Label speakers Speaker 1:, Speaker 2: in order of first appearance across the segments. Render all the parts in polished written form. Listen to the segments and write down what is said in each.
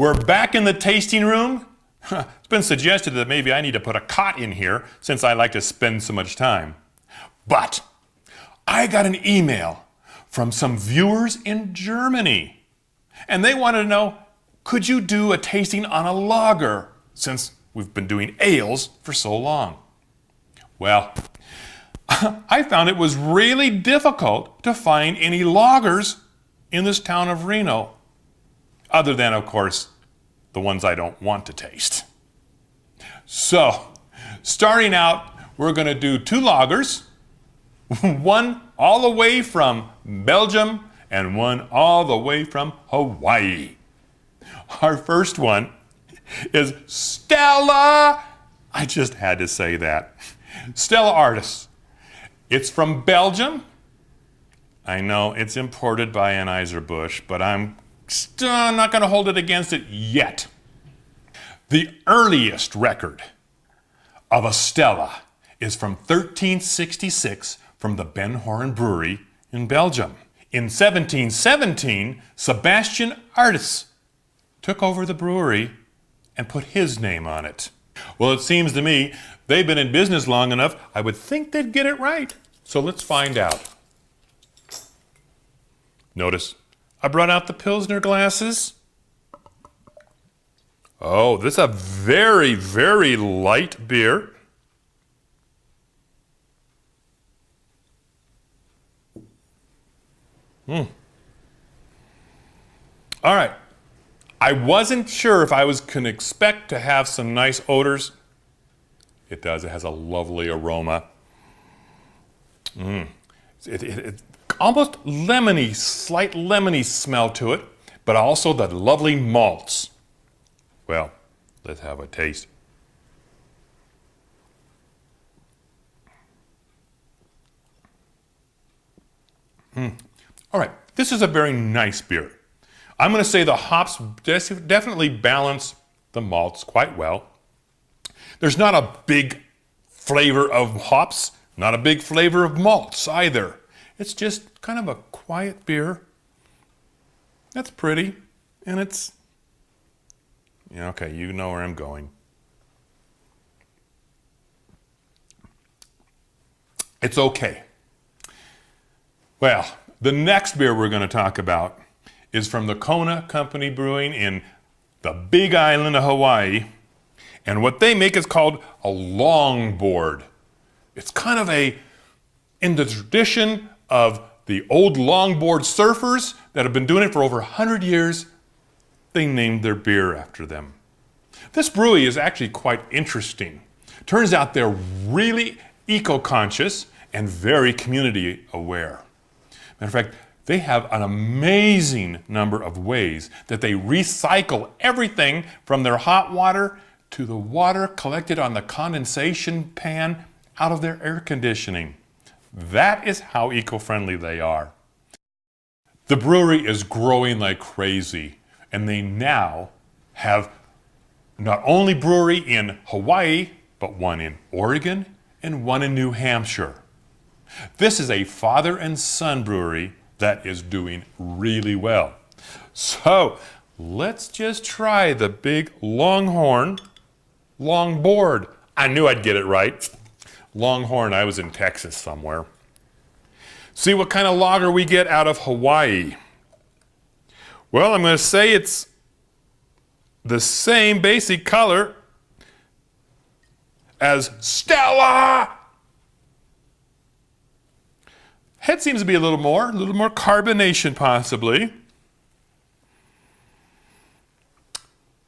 Speaker 1: we're back in the tasting room. It's been suggested that maybe I need to put a cot in here since I like to spend so much time. But I got an email from some viewers in Germany, and they wanted to know, could you do a tasting on a lager since we've been doing ales for so long? Well, I found it was really difficult to find any lagers in this town of Reno, other than, of course, the ones I don't want to taste. So, starting out, we're going to do 2 lagers, one all the way from Belgium and one all the way from Hawaii. Our first one is Stella. I just had to say that. Stella Artis. It's from Belgium. I know it's imported by Anheuser-Busch, but I'm still not going to hold it against it yet. The earliest record of a Stella is from 1366 from the Ben Horen Brewery in Belgium. In 1717, Sebastian Artis took over the brewery and put his name on it. Well, it seems to me they've been in business long enough, I would think they'd get it right. So let's find out. Notice, I brought out the Pilsner glasses. Oh, this is a very, very light beer. All right. I wasn't sure if I was going to expect to have some nice odors. It does. It has a lovely aroma. It almost lemony, slight lemony smell to it, but also the lovely malts. Well, let's have a taste. All right, this is a very nice beer. I'm going to say the hops definitely balance the malts quite well. There's not a big flavor of hops, not a big flavor of malts either. It's just kind of a quiet beer. That's pretty, and it's, yeah, okay, you know where I'm going. It's okay. Well, the next beer we're going to talk about is from the Kona Company Brewing in the Big Island of Hawaii. And what they make is called a Longboard. It's kind of in the tradition of the old longboard surfers that have been doing it for over 100 years. They named their beer after them. This brewery is actually quite interesting. Turns out they're really eco-conscious and very community aware. Matter of fact, they have an amazing number of ways that they recycle everything from their hot water to the water collected on the condensation pan out of their air conditioning. That is how eco-friendly they are. The brewery is growing like crazy, and they now have not only brewery in Hawaii, but one in Oregon and one in New Hampshire. This is a father and son brewery that is doing really well. So let's just try the big Longboard. I knew I'd get it right. Longhorn, I was in Texas somewhere. See what kind of lager we get out of Hawaii. Well, I'm going to say it's the same basic color as Stella. Head seems to be a little more carbonation possibly.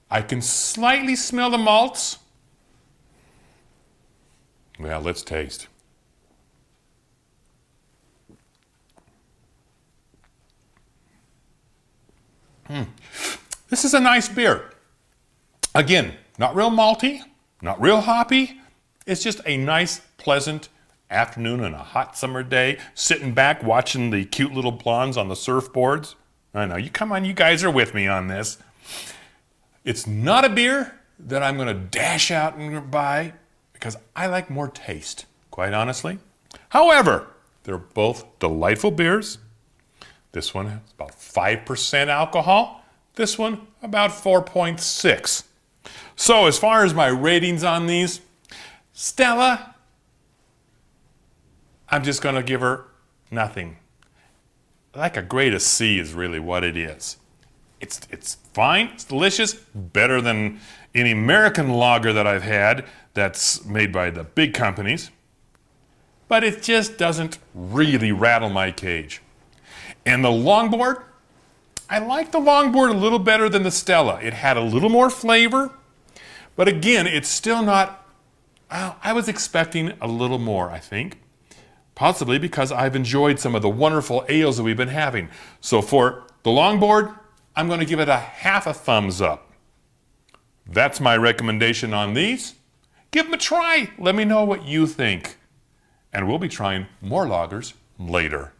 Speaker 1: I can slightly smell the malts. Well, let's taste. This is a nice beer. Again, not real malty, not real hoppy. It's just a nice, pleasant afternoon on a hot summer day, sitting back watching the cute little blondes on the surfboards. I know, come on, you guys are with me on this. It's not a beer that I'm going to dash out and buy because I like more taste, quite honestly. However, they're both delightful beers. This one has about 5% alcohol. This one, about 4.6. So as far as my ratings on these, Stella, I'm just going to give her nothing. Like a grade of C is really what it is. It's fine, it's delicious, better than any American lager that I've had that's made by the big companies. But it just doesn't really rattle my cage. And the Longboard, I like the Longboard a little better than the Stella. It had a little more flavor, but again, it's still not, I was expecting a little more, I think. Possibly because I've enjoyed some of the wonderful ales that we've been having. So for the Longboard, I'm going to give it a half a thumbs up. That's my recommendation on these. Give them a try. Let me know what you think. And we'll be trying more lagers later.